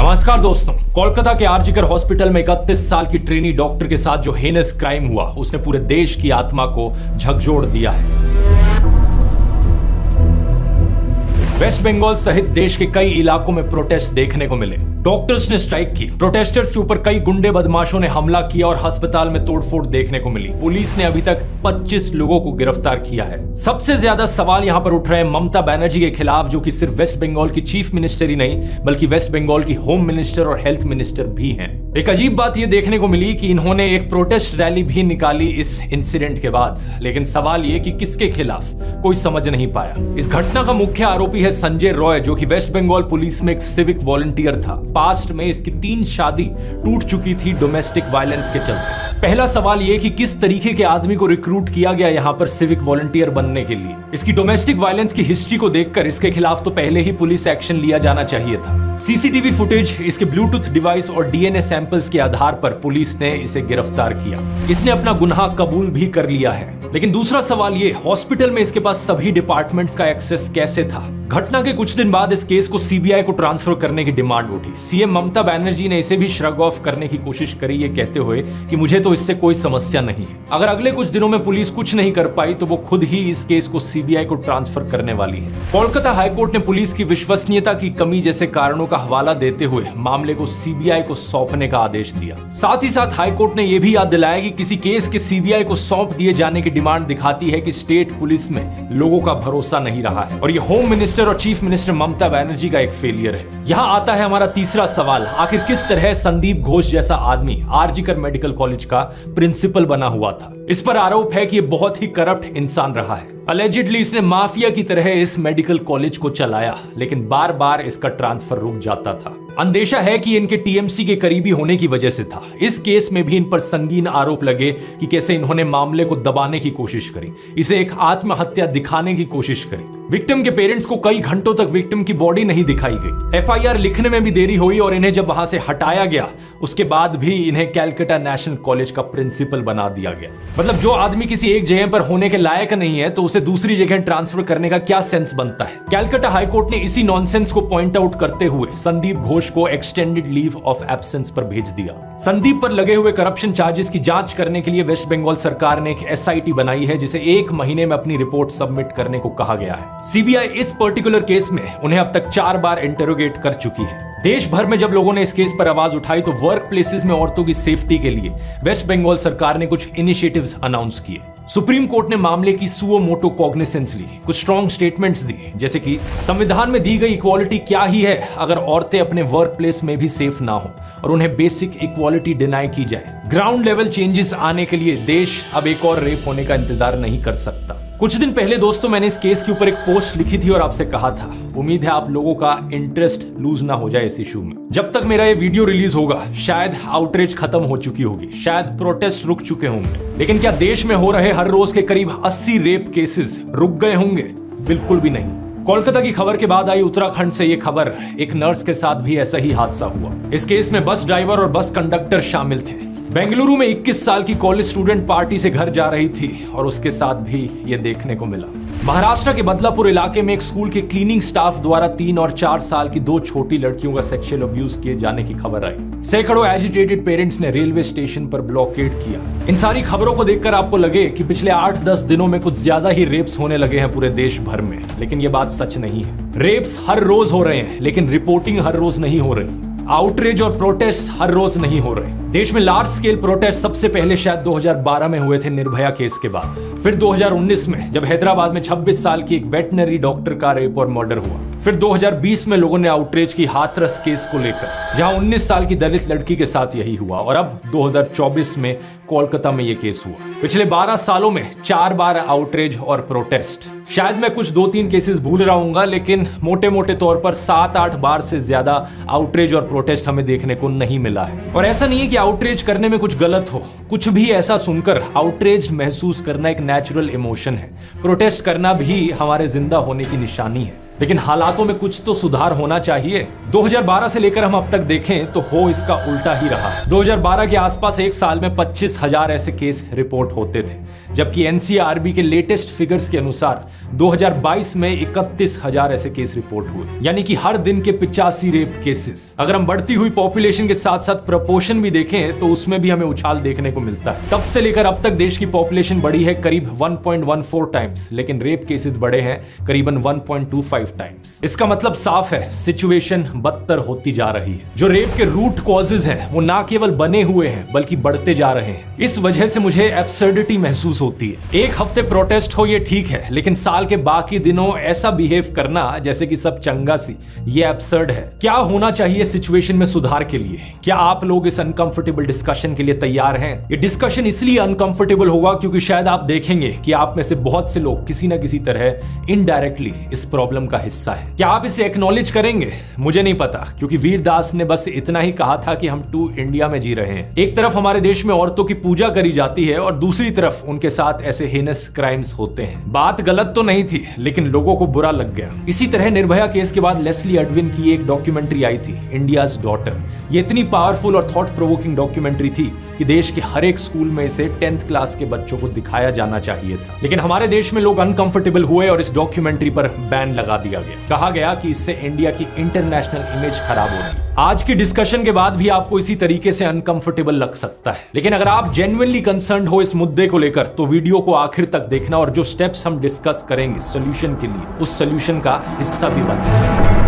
नमस्कार दोस्तों, कोलकाता के आरजीकर हॉस्पिटल में 31 साल की ट्रेनी डॉक्टर के साथ जो हेनस क्राइम हुआ उसने पूरे देश की आत्मा को झकझोर दिया है। वेस्ट बंगाल सहित देश के कई इलाकों में प्रोटेस्ट देखने को मिले। डॉक्टर्स ने स्ट्राइक की, प्रोटेस्टर्स के ऊपर कई गुंडे बदमाशों ने हमला किया और अस्पताल में तोड़फोड़ देखने को मिली। पुलिस ने अभी तक 25 लोगों को गिरफ्तार किया है। सबसे ज्यादा सवाल यहां पर उठ रहे हैं ममता बनर्जी के खिलाफ, जो कि सिर्फ वेस्ट बंगाल की चीफ मिनिस्टर ही नहीं बल्कि वेस्ट बंगाल की होम मिनिस्टर और हेल्थ मिनिस्टर भी हैं। एक अजीब बात यह देखने को मिली कि इन्होंने एक प्रोटेस्ट रैली भी निकाली इस इंसिडेंट के बाद, लेकिन सवाल यह कि किसके खिलाफ कोई समझ नहीं पाया। इस घटना का मुख्य आरोपी है संजय रॉय, जो कि वेस्ट बंगाल पुलिस में एक सिविक वॉलंटियर था। पास्ट में इसकी 3 शादी टूट चुकी थी डोमेस्टिक वायलेंस के चलते। पहला सवाल यह कि किस तरीके के आदमी को रिक्रूट किया गया यहां पर सिविक वॉलंटियर बनने के लिए। इसकी डोमेस्टिक वायलेंस की हिस्ट्री को देखकर इसके खिलाफ तो पहले ही पुलिस एक्शन लिया जाना चाहिए था। सीसीटीवी फुटेज, इसके ब्लूटूथ डिवाइस और डीएनए सैंपल्स के आधार पर पुलिस ने इसे गिरफ्तार किया। इसने अपना गुनाह कबूल भी कर लिया है। लेकिन दूसरा सवाल ये, हॉस्पिटल में इसके पास सभी डिपार्टमेंट्स का एक्सेस कैसे था? घटना के कुछ दिन बाद इस केस को सीबीआई को ट्रांसफर करने की डिमांड उठी। सीएम ममता बनर्जी ने इसे भी श्रग ऑफ करने की कोशिश करी, ये कहते हुए कि मुझे तो इससे कोई समस्या नहीं है। अगर अगले कुछ दिनों में पुलिस कुछ नहीं कर पाई तो वो खुद ही इस केस को सीबीआई को ट्रांसफर करने वाली है। कोलकाता हाईकोर्ट ने पुलिस की विश्वसनीयता की कमी जैसे कारणों का हवाला देते हुए मामले को सीबीआई को सौंपने का आदेश दिया। साथ ही साथ हाईकोर्ट ने यह भी याद दिलाया कि किसी केस के सीबीआई को सौंप दिए जाने की डिमांड दिखाती है कि स्टेट पुलिस में लोगों का भरोसा नहीं रहा है और ये होम मिनिस्टर और चीफ मिनिस्टर ममता बनर्जी का एक फेलियर है। यहाँ आता है हमारा तीसरा सवाल, आखिर किस तरह संदीप घोष जैसा आदमी आरजीकर मेडिकल कॉलेज का प्रिंसिपल बना हुआ था? इस पर आरोप है कि ये बहुत ही करप्ट इंसान रहा है। अलेजिडली इसने माफिया की तरह इस मेडिकल कॉलेज को चलाया, लेकिन बार बार इसका ट्रांसफर रुक जाता था। अंदेशा है कि इनके टीएमसी के करीबी होने की वजह से था। इस केस में भी इन पर संगीन आरोप लगे कि कैसे इन्होंने मामले को दबाने की कोशिश करी, इसे एक आत्महत्या दिखाने की कोशिश करी। विक्टिम के पेरेंट्स को कई घंटों तक विक्टिम की बॉडी नहीं दिखाई गई। एफआईआर लिखने में भी देरी हुई और इन्हें जब वहां से हटाया गया उसके बाद भी इन्हें कैलकाटा नेशनल कॉलेज का प्रिंसिपल बना दिया गया। मतलब जो आदमी किसी एक जगह पर होने के लायक नहीं है तो उसे दूसरी जगह ट्रांसफर करने का क्या सेंस बनता है? कैलकाटा हाईकोर्ट ने इसी नॉनसेंस को पॉइंट आउट करते हुए संदीप घोष को एक्सटेंडेड लीव ऑफ एब्सेंस पर भेज दिया। संदीप पर लगे हुए करप्शन चार्जेस की जांच करने के लिए वेस्ट बंगाल सरकार ने एक एसआईटी बनाई है, जिसे 1 महीने में अपनी रिपोर्ट सबमिट करने को कहा गया है। सीबीआई इस पर्टिकुलर केस में उन्हें अब तक 4 बार इंटरोगेट कर चुकी है। देश भर में जब लोगों ने इस केस पर आवाज उठाई तो वर्क प्लेसेस में औरतों की सेफ्टी के लिए वेस्ट बंगाल सरकार ने कुछ इनिशिएटिव्स अनाउंस किए। सुप्रीम कोर्ट ने मामले की सुओ मोटो कॉग्निसेंस ली, कुछ स्ट्रॉन्ग स्टेटमेंट्स दी, जैसे कि संविधान में दी गई इक्वालिटी क्या ही है अगर औरतें अपने वर्क प्लेस में भी सेफ ना हो और उन्हें बेसिक इक्वालिटी डिनाई की जाए। ग्राउंड लेवल चेंजेस आने के लिए देश अब एक और रेप होने का इंतजार नहीं कर सकता। कुछ दिन पहले दोस्तों मैंने इस केस के ऊपर एक पोस्ट लिखी थी और आपसे कहा था उम्मीद है आप लोगों का इंटरेस्ट लूज ना हो जाए इस इशू में। जब तक मेरा ये वीडियो रिलीज होगा शायद आउटरीच खत्म हो चुकी होगी, शायद प्रोटेस्ट रुक चुके होंगे, लेकिन क्या देश में हो रहे हर रोज के करीब 80 रेप केसेस रुक गए होंगे? बिल्कुल भी नहीं। कोलकाता की खबर के बाद आई उत्तराखंड से ये खबर, एक नर्स के साथ भी ऐसा ही हादसा हुआ। इस केस में बस ड्राइवर और बस कंडक्टर शामिल थे। बेंगलुरु में 21 साल की कॉलेज स्टूडेंट पार्टी से घर जा रही थी और उसके साथ भी ये देखने को मिला। महाराष्ट्र के बदलापुर इलाके में एक स्कूल के क्लीनिंग स्टाफ द्वारा 3 और 4 साल की 2 छोटी लड़कियों का सेक्सुअल अब्यूज किए जाने की खबर आई। सैकड़ों एजिटेटेड पेरेंट्स ने रेलवे स्टेशन पर ब्लॉकेड किया। इन सारी खबरों को देखकर आपको लगे कि पिछले 8-10 दिनों में कुछ ज्यादा ही रेप्स होने लगे हैं पूरे देश भर में, लेकिन ये बात सच नहीं है। रेप्स हर रोज हो रहे हैं, लेकिन रिपोर्टिंग हर रोज नहीं हो रही। आउटरीच और प्रोटेस्ट हर रोज नहीं हो रहे। देश में लार्ज स्केल प्रोटेस्ट सबसे पहले शायद 2012 में हुए थे निर्भया केस के बाद, फिर 2019 में जब हैदराबाद में 26 साल की एक वेटनरी डॉक्टर का रेप और मर्डर हुआ, फिर 2020 में लोगों ने आउटरीच की हाथरस केस को लेकर, जहां 19 साल की दलित लड़की के साथ यही हुआ, और अब 2024 में कोलकाता में यह केस हुआ। पिछले 12 सालों में 4 बार आउटरीच और प्रोटेस्ट। शायद मैं कुछ 2-3 केसेस भूल रहा हूंगा, लेकिन मोटे मोटे तौर पर 7-8 बार से ज्यादा आउटरीच और प्रोटेस्ट हमें देखने को नहीं मिला है। और ऐसा नहीं है कि आउटरीच करने में कुछ गलत हो, कुछ भी ऐसा सुनकर आउटरीच महसूस करना एक नेचुरल इमोशन है। प्रोटेस्ट करना भी हमारे जिंदा होने की निशानी है। लेकिन हालातों में कुछ तो सुधार होना चाहिए। 2012 से लेकर हम अब तक देखें तो हो इसका उल्टा ही रहा। 2012 के आसपास एक साल में 25,000 ऐसे केस रिपोर्ट होते थे, जबकि एनसीआरबी के लेटेस्ट फिगर्स के अनुसार 2022 में 31,000 ऐसे केस रिपोर्ट हुए, यानी कि हर दिन के 85 रेप केसेस। अगर हम बढ़ती हुई पॉपुलेशन के साथ साथ प्रपोर्शन भी देखें तो उसमें भी हमें उछाल देखने को मिलता है। तब से लेकर अब तक देश की पॉपुलेशन बढ़ी है करीब 1.14 टाइम्स, लेकिन रेप केसेस बढ़े हैं करीबन 1.25 टाइम्स। इसका मतलब साफ है, सिचुएशन बदतर होती जा रही है। जो रेप के रूट कॉजेज हैं वो ना केवल बने हुए हैं बल्कि बढ़ते जा रहे हैं। इस वजह से मुझे एब्सर्डिटी महसूस होती है। एक हफ्ते प्रोटेस्ट हो ये ठीक है, लेकिन साल के बाकी दिनों ऐसा बिहेव करना जैसे कि सब चंगा सी, ये एब्सर्ड है। क्या होना चाहिए सिचुएशन में सुधार के लिए? क्या आप लोग इस अनकंफर्टेबल डिस्कशन के लिए तैयार हैं? ये डिस्कशन इसलिए अनकंफर्टेबल होगा क्योंकि शायद आप देखेंगे कि आप में से बहुत से लोग किसी ना किसी तरह इनडायरेक्टली इस प्रॉब्लम का हिस्सा है। क्या आप इसे एक्नॉलेज करेंगे? मुझे नहीं पता, क्योंकि वीरदास ने बस इतना ही कहा था कि हम टू इंडिया में जी रहे हैं। एक तरफ हमारे देश में औरतों की पूजा करी जाती है और दूसरी तरफ उनके साथ ऐसे हेनस क्राइम्स होते हैं। बात गलत तो नहीं थी, लेकिन लोगों को बुरा लग गया। इसी तरह निर्भया केस के बाद लेस्ली एडविन की एक डॉक्यूमेंट्री आई थी, इंडियाज डॉटर। ये इतनी पावरफुल और थॉट प्रोवोकिंग डॉक्यूमेंट्री थी कि देश के हर एक स्कूल में इसे 10th क्लास के बच्चों को दिखाया जाना चाहिए था। लेकिन हमारे देश में लोग अनकंफर्टेबल हुए और इस डॉक्यूमेंट्री पर बैन लगा दिया गया। कहा गया कि इससे इंडिया की इंटरनेशनल इमेज खराब होगी। आज की डिस्कशन के बाद भी आपको इसी तरीके से अनकंफर्टेबल लग सकता है, लेकिन अगर आप जेन्युइनली कंसर्न्ड हो इस मुद्दे को लेकर तो वीडियो को आखिर तक देखना और जो स्टेप्स हम डिस्कस करेंगे सॉल्यूशन के लिए, उस सॉल्यूशन का हिस्सा भी बनना।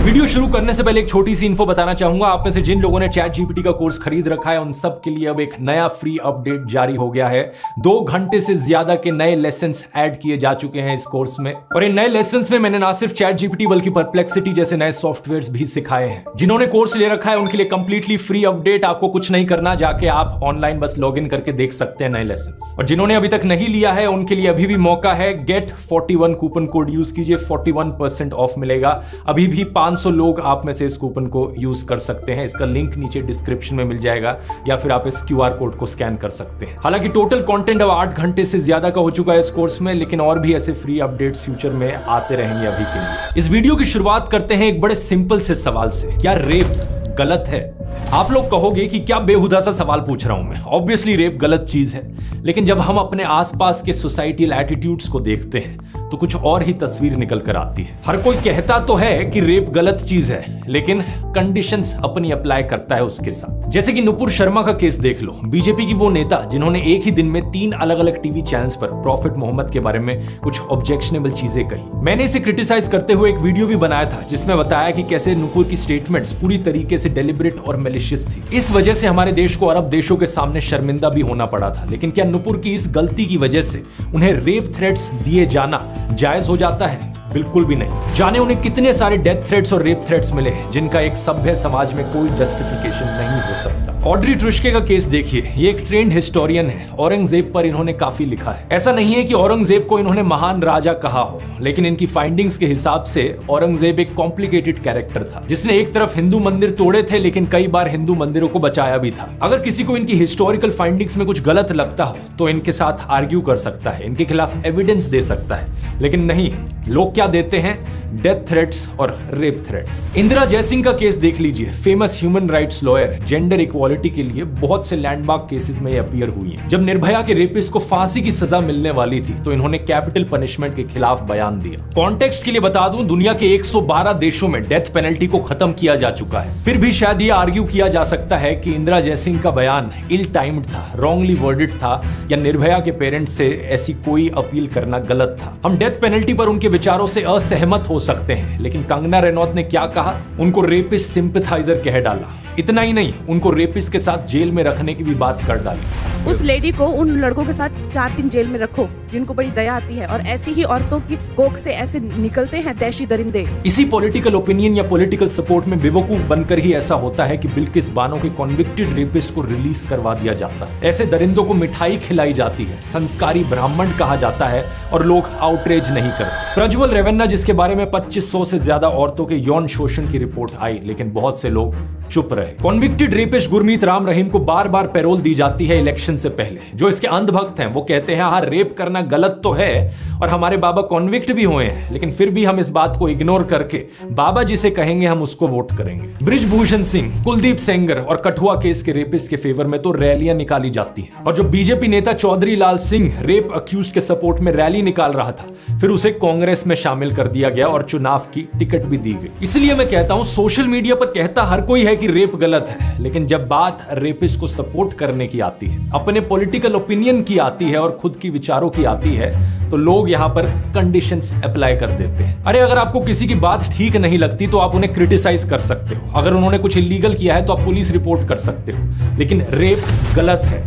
वीडियो शुरू करने से पहले एक छोटी सी इन्फो बताना चाहूंगा। आप में से जिन लोगों ने चैट जीपीटी का कोर्स खरीद रखा है उन सब के लिए अब एक नया फ्री अपडेट जारी हो गया है। 2 घंटे से ज्यादा के नए लेसन्स ऐड किए जा चुके हैं इस कोर्स में, और इन नए लेसन्स में मैंने ना सिर्फ चैट जीपीटी बल्कि परप्लेक्सिटी जैसे नए सॉफ्टवेयर्स भी सिखाए हैं। जिन्होंने कोर्स ले रखा है उनके लिए कंप्लीटली फ्री अपडेट, आपको कुछ नहीं करना, जाके आप ऑनलाइन बस लॉग इन करके देख सकते हैं नए लेसन्स। और जिन्होंने अभी तक नहीं लिया है उनके लिए अभी भी मौका है। गेट 41 कूपन कोड यूज कीजिए, 41% ऑफ मिलेगा। अभी भी 500 लोग आप में से इस कूपन को यूज कर सकते हैं। इसका लिंक नीचे डिस्क्रिप्शन में मिल जाएगा या फिर आप इस QR कोड को स्कैन कर सकते हैं। हालांकि टोटल कंटेंट अब 8 घंटे से ज्यादा का हो चुका है इस कोर्स में, लेकिन और भी ऐसे फ्री अपडेट्स फ्यूचर में आते रहेंगे अभी के लिए। इस वीडियो की शुरुआत करते हैं एक बड़े सिंपल से सवाल से, क्या रेप गलत है? आप लोग कहोगे कि क्या बेहुदा सा सवाल पूछ रहा हूं मैं। ऑब्वियसली रेप गलत चीज है, लेकिन जब हम अपने आसपास के सोसाइटल एटीट्यूड्स को देखते हैं तो कुछ और ही तस्वीर निकल कर आती है। हर कोई कहता तो है कि रेप गलत चीज है, लेकिन कंडीशंस अपनी अप्लाई करता है उसके साथ। जैसे कि नुपुर शर्मा का केस देख लो, बीजेपी की वो नेता जिन्होंने एक ही दिन में 3 अलग अलग टीवी चैनल्स पर प्रॉफिट मोहम्मद के बारे में कुछ ऑब्जेक्शनेबल चीजें कही। मैंने इसे क्रिटिसाइज करते हुए एक वीडियो भी बनाया था जिसमें बताया कि कैसे नुपुर की स्टेटमेंट्स पूरी तरीके से डेलिब्रेट और मैलिशियस थी। इस वजह से हमारे देश को अरब देशों के सामने शर्मिंदा भी होना पड़ा था। लेकिन क्या नुपुर की इस गलती की वजह से उन्हें रेप थ्रेट्स दिए जाना जायज हो जाता है? बिल्कुल भी नहीं। जाने उन्हें कितने सारे डेथ थ्रेट्स और रेप थ्रेट्स मिले हैं जिनका एक सभ्य समाज में कोई जस्टिफिकेशन नहीं हो सकता। ऑड्री ट्रुश्के का केस देखिए, ये एक ट्रेंड हिस्टोरियन है। औरंगजेब पर इन्होंने काफी लिखा है। ऐसा नहीं है कि औरंगजेब को इन्होंने महान राजा कहा हो, लेकिन इनकी फाइंडिंग्स के हिसाब से औरंगजेब एक कॉम्प्लिकेटेड कैरेक्टर था जिसने एक तरफ हिंदू मंदिर तोड़े थे लेकिन कई बार हिंदू मंदिरों को बचाया भी था। अगर किसी को इनकी हिस्टोरिकल फाइंडिंग्स में कुछ गलत लगता हो तो इनके साथ आर्ग्यू कर सकता है, इनके खिलाफ एविडेंस दे सकता है, लेकिन नहीं, लोग क्या देते हैं? डेथ थ्रेट्स और रेप थ्रेट्स। इंदिरा जयसिंह का केस देख लीजिए, famous human rights lawyer, gender equality के लिए बहुत से लैंडमार्क केसेस में ये अपीयर हुई हैं। जब निर्भया के रेपिस्ट को फांसी की सजा मिलने वाली थी तो इन्होंने कैपिटल पनिशमेंट के खिलाफ बयान दिया। कॉन्टेक्स्ट के लिए बता दूं, दुनिया के 112 देशों में डेथ पेनल्टी को खत्म किया जा चुका है। फिर भी शायद ये आर्ग्यू किया जा सकता है कि इंदिरा जयसिंह का बयान इल टाइम्ड था, रॉन्गली वर्डेड था, या निर्भया के पेरेंट्स से ऐसी कोई अपील करना गलत था। हम डेथ पेनल्टी पर उनके विचारों से असहमत हो सकते हैं, लेकिन कंगना रनौत ने क्या कहा? उनको रेपिस्ट सिंपैथाइजर कह डाला। इतना ही नहीं, उनको रेपिस्ट के साथ जेल में रखने की भी बात कर डाली। उस लेडी को उन लड़कों के साथ 4 दिन जेल में रखो। जिनको बड़ी दया आती है, और ऐसी ही औरतों की कोख से ऐसे निकलते हैं दहशी दरिंदे। इसी पॉलिटिकल ओपिनियन या पॉलिटिकल सपोर्ट में बेवकूफ बनकर ही ऐसा होता है कि बिल्किस बानो के कॉन्विक्टेड रेपिस्ट को रिलीज करवा दिया जाता है। ऐसे दरिंदों को मिठाई खिलाई जाती है, संस्कारी ब्राह्मण कहा जाता है और लोग आउटरेज नहीं करते। प्रज्वल रेवन्ना, जिसके बारे में 2500 से ज्यादा औरतों के यौन शोषण की रिपोर्ट आई, लेकिन बहुत से लोग चुप रहे। कॉन्विक्टेड रेपिस्ट गुरमीत राम रहीम को बार बार पैरोल दी जाती है इलेक्शन से पहले। जो इसके अंधभक्त हैं वो कहते हैं हाँ, रेप करना गलत तो है और हमारे बाबा कॉन्विक्ट भी हुए हैं, लेकिन फिर भी हम इस बात को इग्नोर करके बाबा जिसे कहेंगे हम उसको वोट करेंगे। बृजभूषण सिंह, कुलदीप सेंगर और कठुआ केस के रेपिस्ट के फेवर में तो रैलियां निकाली जाती हैं, और जो बीजेपी नेता चौधरी लाल सिंह रेप अक्यूज के सपोर्ट में रैली निकाल रहा था, फिर उसे कांग्रेस में शामिल कर दिया गया और चुनाव की टिकट भी दी गई। इसलिए मैं कहता हूं, सोशल मीडिया पर कहता हर कोई है कि रेप गलत है, लेकिन जब बात रेपिस्ट को सपोर्ट करने की आती है, अपने पॉलिटिकल ओपिनियन की आती है और खुद की विचारों की आती है, तो लोग यहां पर कंडीशंस अप्लाई कर देते हैं। अरे अगर आपको किसी की बात ठीक नहीं लगती तो आप उन्हें क्रिटिसाइज कर सकते हो, अगर उन्होंने कुछ इलीगल किया है तो आप पुलिस रिपोर्ट कर सकते हो, लेकिन रेप गलत है,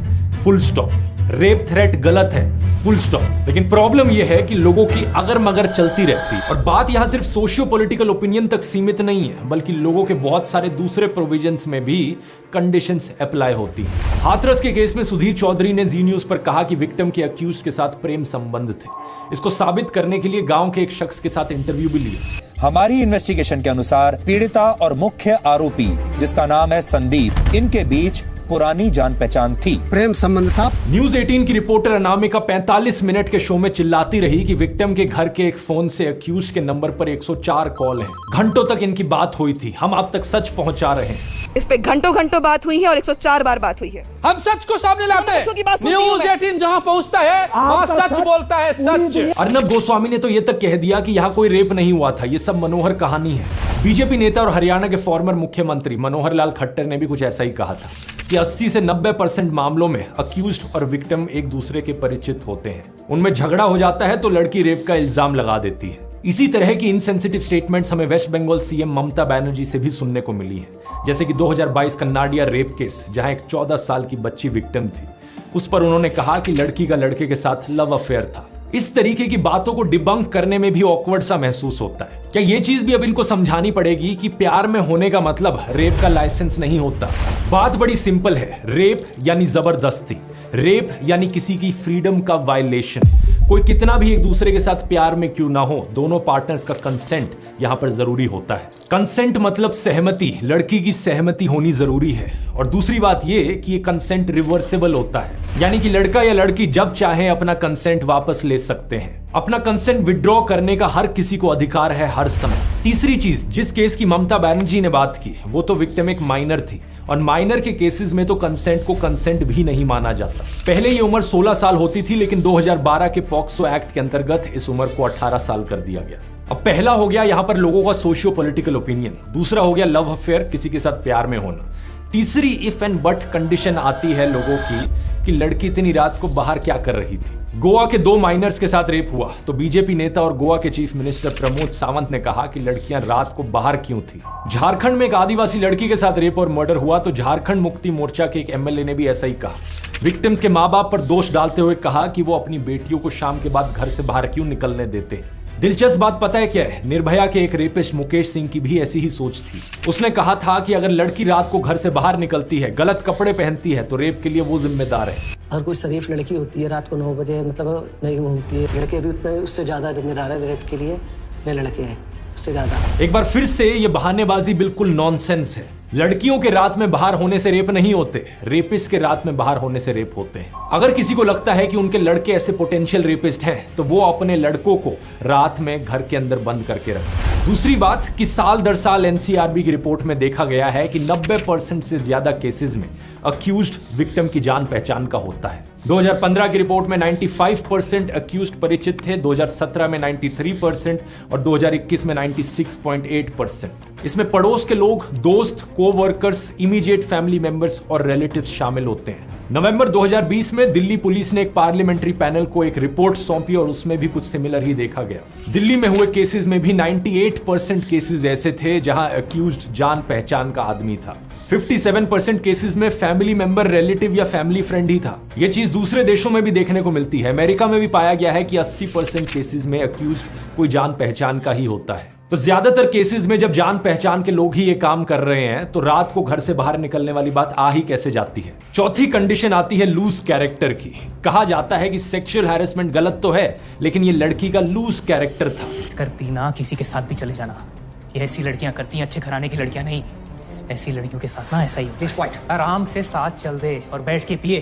फुल स्टॉप। रेप थ्रेट गलत है, फुल स्टॉप। लेकिन प्रॉब्लम यह है कि लोगों की अगर मगर चलती रहती है, और बात यहां सिर्फ सोशियो पॉलिटिकल ओपिनियन तक सीमित नहीं है, बल्कि लोगों के बहुत सारे दूसरे प्रोविजंस में भी कंडीशंस अप्लाई होती है। हाथरस के केस में सुधीर चौधरी ने जी न्यूज पर कहा कि विक्टिम के अक्यूज के साथ प्रेम संबंध थे। इसको साबित करने के लिए गांव के एक शख्स के साथ इंटरव्यू भी लिया। हमारी इन्वेस्टिगेशन के अनुसार पीड़िता और मुख्य आरोपी, जिसका नाम है संदीप, इनके बीच पुरानी जान पहचान थी, प्रेम संबंध था। न्यूज 18 की रिपोर्टर अनामिका 45 मिनट के शो में चिल्लाती रही कि विक्टिम के घर के एक फोन से अक्यूज के नंबर पर 104 कॉल हैं। घंटों तक इनकी बात हुई थी, हम आप तक सच पहुंचा रहे हैं। इस पे घंटों बात हुई है और 104 बार बात हुई है। हम सच को सामने लाते हैं। न्यूज 18 जहां पहुंचता है वहां सच बोलता है, सच। अर्नब गोस्वामी ने तो ये तक कह दिया कि यहाँ कोई रेप नहीं हुआ था, ये सब मनोहर कहानी है। बीजेपी नेता और हरियाणा के फॉर्मर मुख्यमंत्री मनोहर लाल खट्टर ने भी कुछ ऐसा ही कहा था कि 80 से 90% मामलों में अक्यूज्ड और विक्टिम एक दूसरे के परिचित होते हैं। उनमें झगड़ा हो जाता है तो लड़की रेप का इल्जाम लगा देती है। इसी तरह की इनसेंसिटिव स्टेटमेंट्स हमें वेस्ट बंगाल सीएम ममता बनर्जी से भी सुनने को मिली है, जैसे कि 2022 का नाडिया रेप केस, जहां एक 14 साल की बच्ची विक्टिम थी। उस पर उन्होंने कहा कि लड़की का लड़के के साथ लव अफेयर था। इस तरीके की बातों को डिबंक करने में भी ऑकवर्ड सा महसूस होता है। क्या ये चीज भी अब इनको समझानी पड़ेगी कि प्यार में होने का मतलब रेप का लाइसेंस नहीं होता। बात बड़ी सिंपल है, रेप यानी जबरदस्ती, रेप यानी किसी की फ्रीडम का वायलेशन। कोई कितना भी एक दूसरे के साथ प्यार में क्यों ना हो, दोनों पार्टनर्स का कंसेंट यहां पर जरूरी होता है। कंसेंट मतलब सहमति, लड़की की सहमति होनी जरूरी है। और दूसरी बात यह कि ये कंसेंट रिवर्सेबल होता है, यानी कि लड़का या लड़की जब चाहे अपना कंसेंट वापस ले सकते हैं। अपना कंसेंट विड्रॉ करने का हर किसी को अधिकार है हर समय। तीसरी चीज, जिस केस की ममता बनर्जी ने बात की, वो तो विक्टिम एक माइनर थी, और माइनर के केसेस में तो कंसेंट को कंसेंट भी नहीं माना जाता। पहले ये उम्र 16 साल होती थी, लेकिन 2012 के पॉक्सो एक्ट के अंतर्गत इस उम्र को 18 साल कर दिया गया। अब पहला हो गया यहां पर लोगों का सोशियो पॉलिटिकल ओपिनियन, दूसरा हो गया लव अफेयर, किसी के साथ प्यार में होना, तीसरी इफ एंड बट कंडीशन आती है लोगों की कि लड़की इतनी रात को बाहर क्या कर रही थी। गोवा के 2 माइनर्स के साथ रेप हुआ तो बीजेपी नेता और गोवा के चीफ मिनिस्टर प्रमोद सावंत ने कहा कि लड़कियां रात को बाहर क्यों थी। झारखंड में एक आदिवासी लड़की के साथ रेप और मर्डर हुआ तो झारखंड मुक्ति मोर्चा के एक एमएलए ने भी ऐसा ही कहा। विक्टिम्स के माँ बाप पर दोष डालते हुए कहा कि वो अपनी बेटियों को शाम के बाद घर से बाहर क्यों निकलने देते। दिलचस्प बात पता है क्या है, निर्भया के एक रेपिस्ट मुकेश सिंह की भी ऐसी ही सोच थी। उसने कहा था कि अगर लड़की रात को घर से बाहर निकलती है, गलत कपड़े पहनती है, तो रेप के लिए वो जिम्मेदार है। हर कोई शरीफ लड़की होती है, रात को 9 बजे मतलब नहीं घूमती है। लड़के भी उतने उससे ज्यादा जिम्मेदार है रेप के लिए, ये लड़के हैं उससे ज्यादा। एक बार फिर से ये बहानेबाजी बिल्कुल नॉनसेंस है। लड़कियों के रात में बाहर होने से रेप नहीं होते, रेपिस्ट के रात में बाहर होने से रेप होते हैं। अगर किसी को लगता है कि उनके लड़के ऐसे पोटेंशियल रेपिस्ट हैं, तो वो अपने लड़कों को रात में घर के अंदर बंद करके रखें। दूसरी बात कि साल दर साल एनसीआरबी की रिपोर्ट में देखा गया है कि 90% से ज्यादा केसेस में अक्यूज्ड विक्टिम की जान पहचान का होता है। 2015 की रिपोर्ट में 95% अक्यूज्ड परिचित थे, 2017 में 93% और 2021 में 96.8%। इसमें पड़ोस के लोग, दोस्त, कोवर्कर्स, इमीडिएट फैमिली मेंबर्स और रिलेटिव्स शामिल होते हैं। नवंबर 2020 में दिल्ली पुलिस ने एक पार्लियामेंट्री पैनल को एक रिपोर्ट सौंपी और उसमें भी कुछ सिमिलर ही देखा गया। दिल्ली में हुए केसेस में भी 98% केसेस ऐसे थे जहां अक्यूज्ड जान पहचान का आदमी था। 57% केसेस में फैमिली मेंबर, रिलेटिव या फैमिली फ्रेंड ही था। यह चीज दूसरे देशों में भी देखने को मिलती है। अमेरिका में भी पाया गया है कि 80% केसेस में अक्यूज्ड कोई जान पहचान का ही होता है। तो ज्यादातर केसेस में जब जान पहचान के लोग ही ये काम कर रहे हैं तो रात को घर से बाहर निकलने वाली बात आ ही कैसे जाती है। चौथी कंडीशन आती है लूज कैरेक्टर की। कहा जाता है कि सेक्सुअल हैरेसमेंट गलत तो है, लेकिन ये लड़की का लूज कैरेक्टर था। करती ना किसी के साथ भी चले जाना, ये ऐसी लड़कियां करती हैं, अच्छे घराने की लड़कियां नहीं। ऐसी लड़कियों के साथ ना ऐसा ही होता है। आराम से साथ चल दे और बैठ के पिए,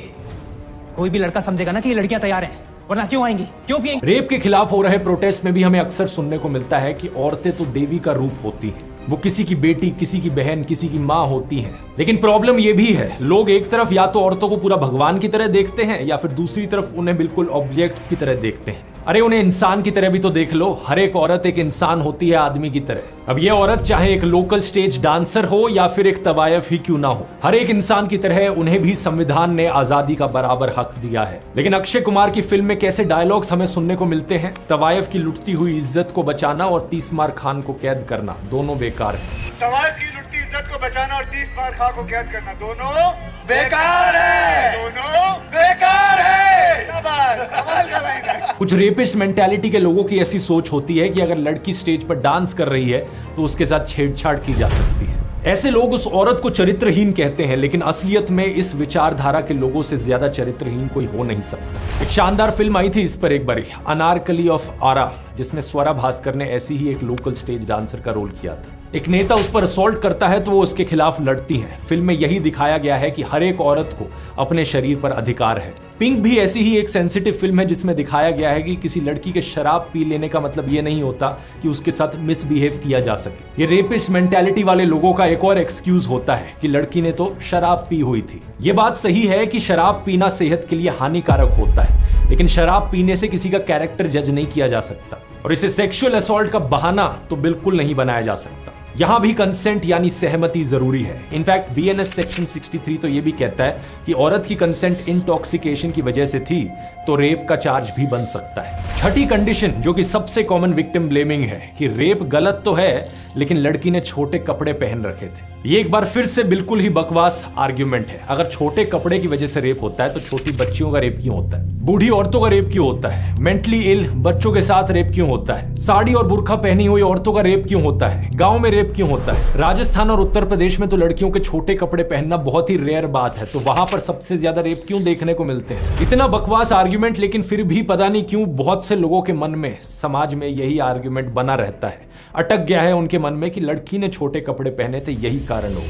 कोई भी लड़का समझेगा ना कि ये लड़कियां तैयार हैं, वरना क्यों आएंगी, क्यों पिएंगी। रेप के खिलाफ हो रहे प्रोटेस्ट में भी हमें अक्सर सुनने को मिलता है कि औरतें तो देवी का रूप होती हैं, वो किसी की बेटी, किसी की बहन, किसी की माँ होती हैं। लेकिन प्रॉब्लम ये भी है, लोग एक तरफ या तो औरतों को पूरा भगवान की तरह देखते हैं या फिर दूसरी तरफ उन्हें बिल्कुल ऑब्जेक्ट्स की तरह देखते हैं। अरे उन्हें इंसान की तरह भी तो देख लो। हर एक औरत एक इंसान होती है, आदमी की तरह। अब ये औरत चाहे एक लोकल स्टेज डांसर हो या फिर एक तवायफ ही क्यों ना हो, हर एक इंसान की तरह उन्हें भी संविधान ने आजादी का बराबर हक दिया है। लेकिन अक्षय कुमार की फिल्म में कैसे डायलॉग्स हमें सुनने को मिलते हैं, तवायफ की लुटती हुई इज्जत को बचाना और 30 मार खान को कैद करना दोनों बेकार है। तवायफ की लुटती इज्जत को बचाना और 30 मार खान को कैद करना दोनों बेकार है, दोनों बेकार है। कमाल का लाइन है। कुछ रेपिस्ट मेंटालिटी के लोगों की ऐसी सोच होती है कि अगर लड़की स्टेज पर डांस कर रही है तो उसके साथ छेड़छाड़ की जा सकती है। ऐसे लोग उस औरत को चरित्रहीन कहते हैं, लेकिन असलियत में इस विचारधारा के लोगों से ज्यादा चरित्रहीन कोई हो नहीं सकता। एक शानदार फिल्म आई थी इस पर एक बार, अनारकली ऑफ आरा, जिसमें स्वरा भास्कर ने ऐसी ही एक लोकल स्टेज डांसर का रोल किया था। एक नेता उस पर असॉल्ट करता है तो वो उसके खिलाफ लड़ती है। फिल्म में यही दिखाया गया है कि हर एक औरत को अपने शरीर पर अधिकार है। पिंक भी ऐसी ही एक सेंसिटिव फिल्म है जिसमें दिखाया गया है कि किसी लड़की के शराब पी लेने का मतलब ये नहीं होता कि उसके साथ मिसबिहेव किया जा सके। ये रेपिस्ट मेंटालिटी वाले लोगों का एक और एक्सक्यूज होता है कि लड़की ने तो शराब पी हुई थी। ये बात सही है कि शराब पीना सेहत के लिए हानिकारक होता है, लेकिन शराब पीने से किसी का कैरेक्टर जज नहीं किया जा सकता और इसे सेक्सुअल असॉल्ट का बहाना तो बिल्कुल नहीं बनाया जा सकता। यहां भी कंसेंट यानी सहमति जरूरी है। इनफैक्ट बीएनएस सेक्शन 63 तो यह भी कहता है कि औरत की कंसेंट इंटॉक्सिकेशन की वजह से थी तो रेप का चार्ज भी बन सकता है। छठी कंडीशन, जो कि सबसे कॉमन विक्टिम ब्लेमिंग है, कि रेप गलत तो है लेकिन लड़की ने छोटे कपड़े पहन रखे थे। ये एक बार फिर से बिल्कुल ही बकवास आर्ग्यूमेंट है। अगर छोटे कपड़े की वजह से रेप होता है तो छोटी बच्चियों का रेप क्यों होता है? बूढ़ी औरतों का रेप क्यों होता है? मेंटली इल बच्चों के साथ रेप क्यों होता है? साड़ी और बुर्का पहनी हुई औरतों का रेप क्यों होता है? गांव में रेप क्यों होता है? राजस्थान और उत्तर प्रदेश में तो लड़कियों के छोटे कपड़े पहनना बहुत ही रेयर बात है, तो वहां पर सबसे ज्यादा रेप क्यों देखने को मिलते हैं? इतना बकवास आर्ग्यूमेंट, लेकिन फिर भी पता नहीं क्यों बहुत से लोगों के मन में, समाज में यही आर्ग्यूमेंट बना रहता है, अटक गया है उनके मन में कि लड़की ने छोटे कपड़े पहने थे, यही कारण हो।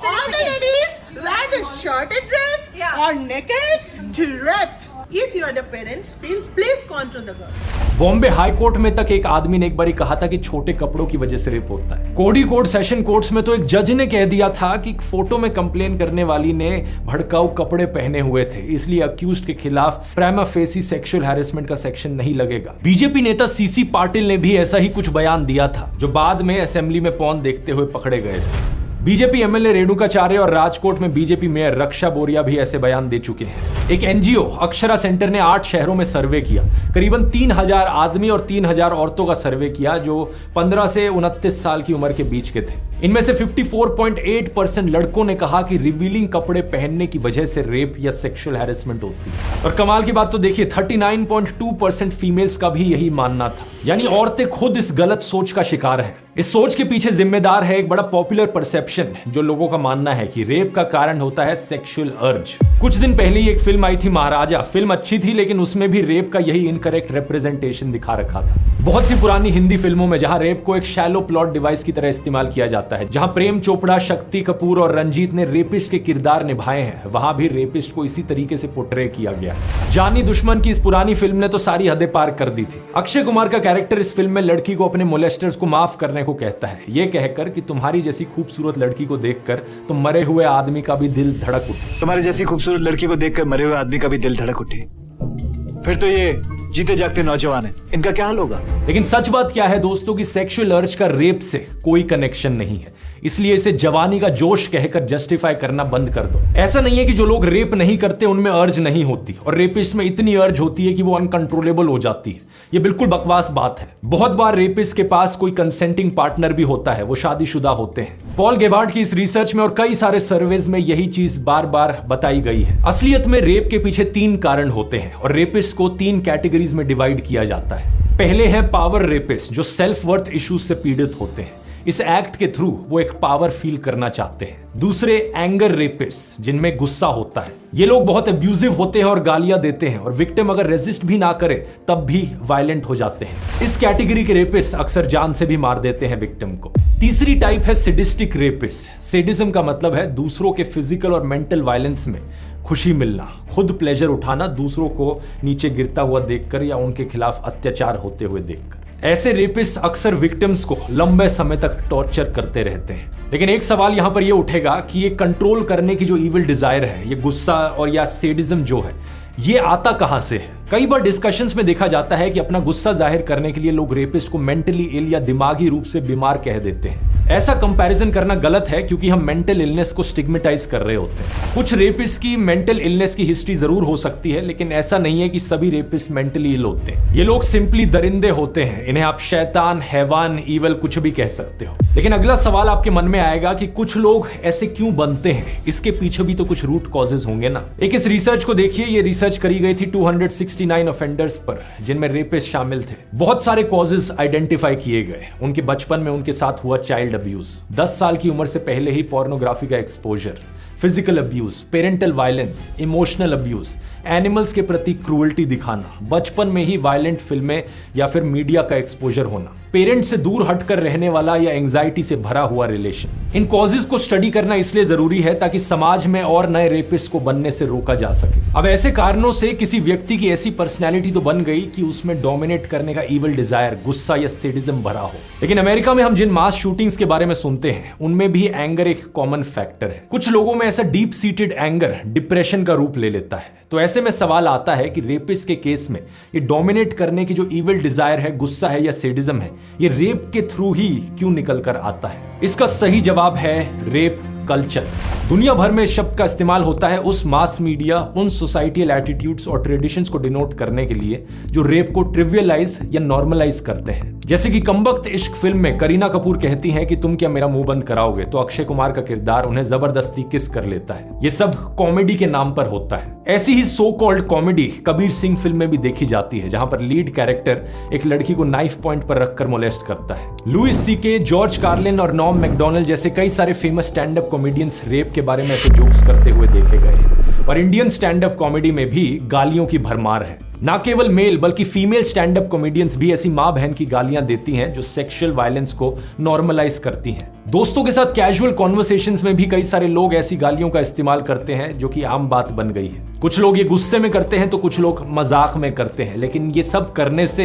All the ladies wear the shorter dress or naked direct. If you are the parents, please control the girls. Bombay high court में तक एक आदमी ने एक बार कहा था कि छोटे कपड़ों की वजह से रेप होता है। कोडी कोर्ट, सेशन कोर्ट्स में तो एक जज ने कह दिया था कि फोटो में कंप्लेन करने वाली ने भड़काऊ कपड़े पहने हुए थे, इसलिए अक्यूज्ड के खिलाफ प्राइमा फेसी सेक्सुअल हैरेसमेंट का सेक्शन नहीं लगेगा। बीजेपी नेता सीसी पाटिल ने भी ऐसा ही कुछ बयान दिया था, जो बाद में असेंबली में पौन देखते हुए पकड़े गए थे। बीजेपी एमएलए रेणुकाचार्य और राजकोट में बीजेपी मेयर रक्षा बोरिया भी ऐसे बयान दे चुके हैं। एक एनजीओ अक्षरा सेंटर ने 8 शहरों में सर्वे किया, करीबन 3000 आदमी और 3000 औरतों का सर्वे किया जो 15 से 29 साल की उम्र के बीच के थे। इनमें से 54.8% लड़कों ने कहा कि रिवीलिंग कपड़े पहनने की वजह से रेप या सेक्सुअल हैरेसमेंट होती है। और कमाल की बात तो देखिए, 39.2% फीमेल्स का भी यही मानना था, यानी औरतें खुद इस गलत सोच का शिकार हैं। इस सोच के पीछे जिम्मेदार है एक बड़ा पॉपुलर परसेप्शन, जो लोगों का मानना है कि रेप का कारण होता है सेक्सुअल अर्ज। कुछ दिन पहले ही एक फिल्म आई थी महाराजा। फिल्म अच्छी थी, लेकिन उसमें भी रेप का यही इनकरेक्ट रिप्रेजेंटेशन दिखा रखा था। बहुत सी पुरानी हिंदी फिल्मों में जहां रेप को एक शैलो प्लॉट डिवाइस की तरह इस्तेमाल किया जाता है, जहां प्रेम चोपड़ा, शक्ति कपूर और रंजीत ने रेपिस्ट के किरदार निभाए हैं, वहां भी रेपिस्ट को इसी तरीके से पोर्ट्रे किया गया। जानी दुश्मन की इस पुरानी फिल्म ने तो सारी हदें पार कर दी थी। अक्षय कुमार का कैरेक्टर इस फिल्म में लड़की को अपने मोलेस्टर्स को माफ करने को कहता है, ये कहकर कि तुम्हारी जैसी खूबसूरत लड़की को देखकर तो मरे हुए आदमी का भी दिल धड़क उठे। तुम्हारी जैसी खूबसूरत लड़की को देखकर मरे हुए आदमी का भी दिल धड़क उठे। फिर तो ये जीते जागते नौजवान है, इनका क्या हाल होगा? लेकिन सच बात क्या है दोस्तों कि सेक्सुअल अर्ज का रेप से कोई कनेक्शन नहीं है, इसलिए इसे जवानी का जोश कहकर जस्टिफाई करना बंद कर दो। ऐसा नहीं है कि जो लोग रेप नहीं करते उनमें अर्ज नहीं होती, और रेपिस्ट में इतनी अर्ज होती है कि वो अनकंट्रोलेबल हो जाती है। ये बिल्कुल बकवास बात है। बहुत बार रेपिस्ट के पास कोई कंसेंटिंग पार्टनर भी होता है, वो शादीशुदा होते हैं। पॉल गेबार्ड की इस रिसर्च में और कई सारे सर्वेज में यही चीज बार बार बताई गई है। असलियत में रेप के पीछे 3 कारण होते हैं और रेपिस्ट को 3 कैटेगरीज में डिवाइड किया जाता है। पहले है पावर रेपिस्ट, जो सेल्फ वर्थ इश्यूज से पीड़ित होते हैं। इस एक्ट के थ्रू वो एक पावर फील करना चाहते हैं। दूसरे एंगर रेपिस्ट, जिनमें गुस्सा होता है। ये लोग बहुत अब्यूजिव होते हैं और गालियां देते हैं, और विक्टिम अगर रेजिस्ट भी ना करे तब भी वायलेंट हो जाते हैं। इस कैटेगरी के रेपिस्ट अक्सर जान से भी मार देते हैं विक्टिम को। तीसरी टाइप है सैडिस्टिक रेपिस्ट। सैडिज्म का मतलब है दूसरों के फिजिकल और मेंटल वायलेंस में खुशी मिलना, खुद प्लेजर उठाना दूसरों को नीचे गिरता हुआ देखकर या उनके खिलाफ अत्याचार होते हुए देखकर। ऐसे रेपिस्ट अक्सर विक्टिम्स को लंबे समय तक टॉर्चर करते रहते हैं। लेकिन एक सवाल यहां पर यह उठेगा कि ये कंट्रोल करने की जो इविल डिजायर है, ये गुस्सा और या सैडिज्म जो है, ये आता कहां से है? कई बार डिस्कशंस में देखा जाता है कि अपना गुस्सा जाहिर करने के लिए लोग रेपिस्ट को मेंटली इल या दिमागी रूप से बीमार कह देते हैं। ऐसा कंपैरिजन करना गलत है, क्योंकि हम मेंटल इलनेस को स्टिग्मेटाइज कर रहे होते हैं। कुछ रेपिस्ट की मेंटल इलनेस की हिस्ट्री जरूर हो सकती है, लेकिन ऐसा नहीं है कि सभी रेपिस्ट मेंटली इल होते हैं। ये लोग सिंपली दरिंदे होते हैं। इन्हें आप शैतान, हैवान, ईवल कुछ भी कह सकते हो। लेकिन अगला सवाल आपके मन में आएगा कि कुछ लोग ऐसे क्यों बनते हैं? इसके पीछे भी तो कुछ रूट कॉजेज होंगे ना। एक इस रिसर्च को देखिए। ये रिसर्च करी गई थी 269 ऑफेंडर्स पर, जिनमें रेपिस्ट शामिल थे। बहुत सारे कॉजेज आइडेंटिफाई किए गए। उनके बचपन में उनके साथ हुआ चाइल्ड अब्यूज, 10 साल की उम्र से पहले ही पोर्नोग्राफी का exposure, physical abuse, parental violence, emotional abuse, animals के प्रति क्रूअल्टी दिखाना, बचपन में ही वायलेंट फिल्में या फिर मीडिया का एक्सपोजर होना, पेरेंट्स से दूर हटकर रहने वाला या एंजाइटी से भरा हुआ रिलेशन। इन कॉजेज को स्टडी करना इसलिए जरूरी है ताकि समाज में और नए रेपिस्ट को बनने से रोका जा सके। अब ऐसे कारणों से किसी व्यक्ति की ऐसी पर्सनैलिटी तो बन गई कि उसमें डोमिनेट करने का इविल डिजायर, गुस्सा या सैडिज्म भरा हो। लेकिन अमेरिका में हम जिन मास शूटिंग्स के बारे में सुनते हैं, उनमें भी एंगर एक कॉमन फैक्टर है। कुछ लोगों में ऐसा डीप सीटेड एंगर डिप्रेशन का रूप ले लेता है। तो ऐसे में सवाल आता है कि रेपिस्ट के केस में ये डोमिनेट करने की जो इविल डिजायर है, गुस्सा है या सैडिज्म है, ये रेप के थ्रू ही क्यों निकल कर आता है? इसका सही जवाब है रेप कल्चर। दुनिया भर में इस शब्द का इस्तेमाल होता है उस मास मीडिया, उन सोसाइटियल एटीट्यूड्स और ट्रेडिशंस को डिनोट करने के लिए जो रेप को ट्रिवियलाइज या नॉर्मलाइज करते हैं। जैसे कि कमबख्त इश्क फिल्म में करीना कपूर कहती हैं कि तुम क्या मेरा मुंह बंद कराओगे, तो अक्षय कुमार का किरदार उन्हें जबरदस्ती किस कर लेता है। ये सब कॉमेडी के नाम पर होता है। ऐसी ही so called comedy Kabir Singh film में भी देखी जाती है, जहां पर लीड कैरेक्टर एक लड़की को नाइफ पॉइंट पर रखकर मोलेस्ट करता है। लुइस सीके, जॉर्ज कार्लिन और नॉम मैकडोनल्ड जैसे कई सारे famous stand up comedians rape के बारे में ऐसे जोक्स करते हुए देखे गए हैं। और इंडियन स्टैंड अप कॉमेडी में भी गालियों की भरमार है। ना केवल मेल बल्कि फीमेल स्टैंड अप कॉमेडियंस भी ऐसी मां बहन की गालियां देती हैं जो सेक्सुअल वायलेंस को नॉर्मलाइज करती हैं। दोस्तों के साथ कैजुअल कॉन्वर्सेशंस में भी कई सारे लोग ऐसी गालियों का इस्तेमाल करते हैं जो कि आम बात बन गई है। कुछ लोग ये गुस्से में करते हैं तो कुछ लोग मजाक में करते हैं, लेकिन ये सब करने से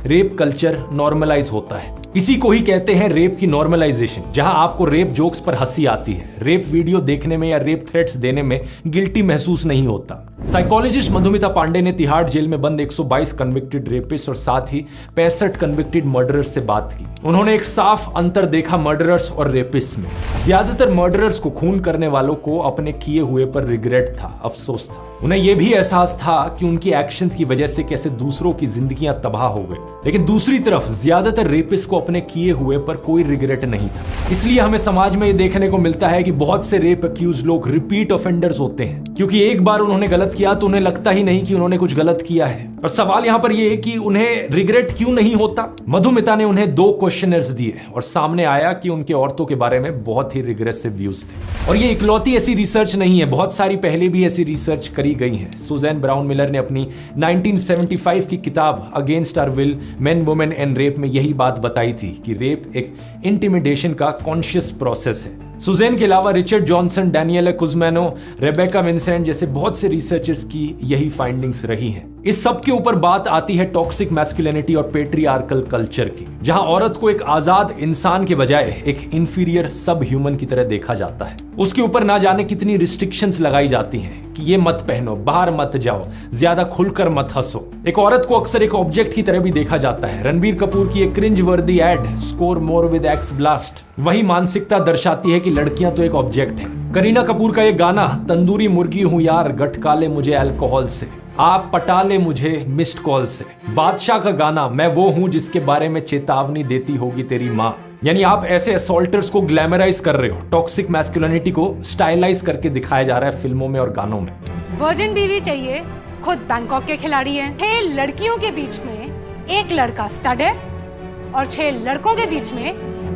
रेप कल्चर नॉर्मलाइज होता है। इसी को ही कहते हैं रेप की नॉर्मलाइजेशन, जहां आपको रेप जोक्स पर हंसी आती है। रेप वीडियो देखने में या रेप थ्रेट्स देने में गिल्टी महसूस नहीं होता। साइकोलॉजिस्ट मधुमिता पांडे ने तिहाड़ जेल में बंद 122 कन्विक्टेड रेपिस्ट और साथ ही 65 कन्विक्टेड मर्डरर्स से बात की। उन्होंने एक साफ अंतर देखा मर्डरर्स और रेपिस्ट में। ज्यादातर मर्डरर्स को खून करने वालों को अपने किए हुए पर रिग्रेट था, अफसोस था। उन्हें यह भी एहसास था कि उनकी एक्शंस की वजह से कैसे दूसरों की जिंदगियां तबाह हो गई। लेकिन दूसरी तरफ ज्यादातर रेपिस्ट को अपने किए हुए पर कोई रिग्रेट नहीं था। इसलिए हमें समाज में यह देखने को मिलता है कि बहुत से रेप अक्यूज लोग रिपीट ऑफेंडर्स होते हैं, क्योंकि एक बार उन्होंने गलत किया तो उन्हें लगता ही नहीं कि उन्होंने कुछ गलत किया है। और सवाल यहां पर यह है कि उन्हें रिग्रेट क्यों नहीं होता। मधुमिता ने उन्हें 2 क्वेश्चनर्स दिए और सामने आया कि उनके औरतों के बारे में बहुत ही रिग्रेसिव व्यूज थे। और ये इकलौती ऐसी रिसर्च नहीं है, बहुत सारी पहले भी ऐसी रिसर्च करी गई है। सुजैन ब्राउन मिलर ने अपनी 1975 की किताब against our will, men, women and rape में यही बात बताई थी कि रेप एक इंटिमिडेशन का कॉन्शियस प्रोसेस है। सुजैन के अलावा रिचर्ड जॉनसन, डैनियला कुज़मैनो, रेबेका विंसेंट जैसे बहुत से रिसर्चर्स की यही फाइंडिंग्स रही हैं। इस सब के ऊपर बात आती है टॉक्सिक मैस्कुलिनिटी और पेट्रियार्कल कल्चर की, जहां औरत को एक आजाद इंसान के बजाय एक इंफीरियर सब ह्यूमन की तरह देखा जाता है। उसके ऊपर ना जाने कितनी रिस्ट्रिक्शंस लगाई जाती हैं कि ये मत पहनो, बाहर मत जाओ, ज्यादा खुलकर मत हंसो। एक औरत को अक्सर एक ऑब्जेक्ट की तरह भी देखा जाता है। रणबीर कपूर की एक cringe worthy ad, score more with X blast, वही मानसिकता दर्शाती है कि लड़कियां तो एक ऑब्जेक्ट है। करीना कपूर का एक गाना, तंदूरी मुर्गी हूं यार, गटका ले मुझे अल्कोहल से, आप पटा ले मुझे मिस्ड कॉल से। बादशाह का गाना, मैं वो हूं जिसके बारे में चेतावनी देती होगी तेरी माँ। यानी आप ऐसे असॉल्टर्स को ग्लैमराइज कर रहे हो, टॉक्सिक मैस्कुलिनिटी को स्टाइलाइज करके दिखाया जा रहा है फिल्मों में और गानों में। वर्जिन बीवी चाहिए, खुद बैंकॉक के खिलाड़ी हैं। 6 लड़कियों के बीच में एक लड़का स्टड है और 6 लड़कों के बीच में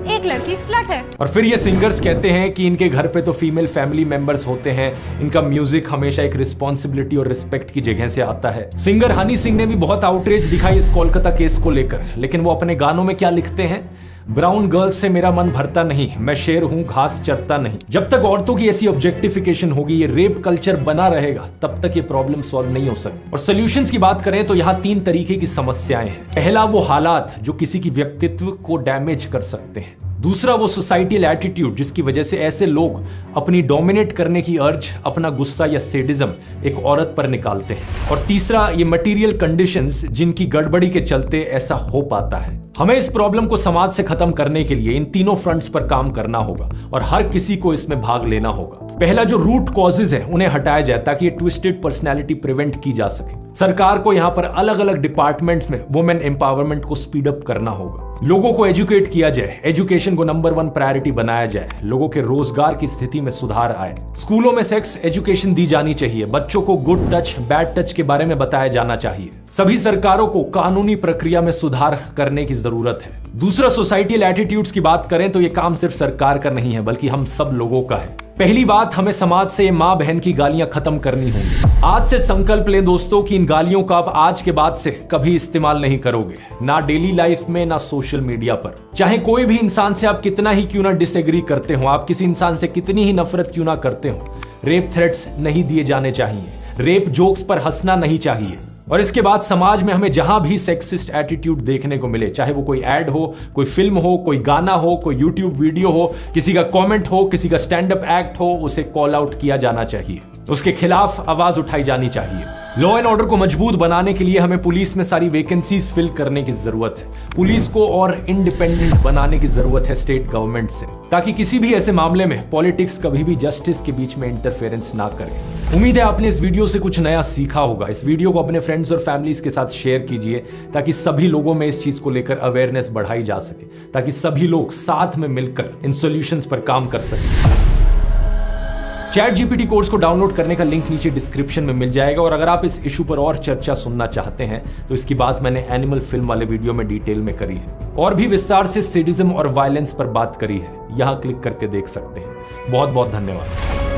एक लड़की स्लट है। और फिर ये सिंगर्स कहते हैं कि इनके घर पे तो फीमेल फैमिली मेंबर्स होते हैं, इनका म्यूजिक हमेशा एक रिस्पॉन्सिबिलिटी और रिस्पेक्ट की जगह से आता है। सिंगर हनी सिंह ने भी बहुत आउटरीच दिखाई इस कोलकाता केस को लेकर, लेकिन वो अपने गानों में क्या लिखते हैं? ब्राउन गर्ल्स से मेरा मन भरता नहीं, मैं शेर हूं घास चरता नहीं। जब तक औरतों की ऐसी ऑब्जेक्टिफिकेशन होगी, ये रेप कल्चर बना रहेगा, तब तक ये प्रॉब्लम सॉल्व नहीं हो सकती। और सॉल्यूशंस की बात करें तो यहाँ 3 तरीके की समस्याएं हैं। पहला वो हालात जो किसी की व्यक्तित्व को डैमेज कर सकते हैं। दूसरा वो सोसाइटल एटीट्यूड जिसकी वजह से ऐसे लोग अपनी डोमिनेट करने की अर्ज, अपना गुस्सा या सेडिज्म एक औरत पर निकालते हैं। और तीसरा ये मटेरियल कंडीशंस जिनकी गड़बड़ी के चलते ऐसा हो पाता है। हमें इस प्रॉब्लम को समाज से खत्म करने के लिए इन तीनों फ्रंट्स पर काम करना होगा और हर किसी को इसमें भाग लेना होगा। पहला जो रूट कॉजेज है उन्हें हटाया जाए ताकि ये ट्विस्टेड पर्सनैलिटी प्रिवेंट की जा सके। सरकार को यहाँ पर अलग अलग डिपार्टमेंट्स में वुमेन एम्पावरमेंट को स्पीड अप करना होगा। लोगों को एजुकेट किया जाए, एजुकेशन को नंबर 1 प्रायोरिटी बनाया जाए, लोगों के रोजगार की स्थिति में सुधार आए। स्कूलों में सेक्स एजुकेशन दी जानी चाहिए, बच्चों को गुड टच बैड टच के बारे में बताया जाना चाहिए। सभी सरकारों को कानूनी प्रक्रिया में सुधार करने की जरूरत है। दूसरा, सोसाइटल एटीट्यूड्स की बात करें तो ये काम सिर्फ सरकार का नहीं है बल्कि हम सब लोगों का है। पहली बात, हमें समाज से ये माँ बहन की गालियां खत्म करनी होंगी। आज से संकल्प लें दोस्तों कि इन गालियों का आप आज के बाद से कभी इस्तेमाल नहीं करोगे, ना डेली लाइफ में ना सोशल मीडिया पर। चाहे कोई भी इंसान से आप कितना ही क्यों ना डिसएग्री करते हो, आप किसी इंसान से कितनी ही नफरत क्यों ना करते हो, रेप थ्रेट्स नहीं दिए जाने चाहिए, रेप जोक्स पर हंसना नहीं चाहिए। और इसके बाद समाज में हमें जहां भी सेक्सिस्ट एटीट्यूड देखने को मिले, चाहे वो कोई एड हो, कोई फिल्म हो, कोई गाना हो, कोई यूट्यूब वीडियो हो, किसी का कमेंट हो, किसी का स्टैंड अप एक्ट हो, उसे कॉल आउट किया जाना चाहिए, उसके खिलाफ आवाज उठाई जानी चाहिए। लॉ एंड ऑर्डर को मजबूत बनाने के लिए हमें पुलिस में सारी वैकेंसीज फिल करने की जरूरत है। पुलिस को और इंडिपेंडेंट बनाने की जरूरत है स्टेट गवर्नमेंट से, ताकि किसी भी ऐसे मामले में पॉलिटिक्स कभी भी जस्टिस के बीच में इंटरफेरेंस ना करे। उम्मीद है आपने इस वीडियो से कुछ नया सीखा होगा। इस वीडियो को अपने फ्रेंड्स और फैमिलीज के साथ शेयर कीजिए ताकि सभी लोगों में इस चीज को लेकर अवेयरनेस बढ़ाई जा सके, ताकि सभी लोग साथ में मिलकर इन सॉल्यूशंस पर काम कर सकें। ChatGPT कोर्स को डाउनलोड करने का लिंक नीचे डिस्क्रिप्शन में मिल जाएगा। और अगर आप इस इशू पर और चर्चा सुनना चाहते हैं तो इसकी बात मैंने एनिमल फिल्म वाले वीडियो में डिटेल में करी है, और भी विस्तार से सेडिज्म और वायलेंस पर बात करी है, यहां क्लिक करके देख सकते हैं। बहुत बहुत धन्यवाद।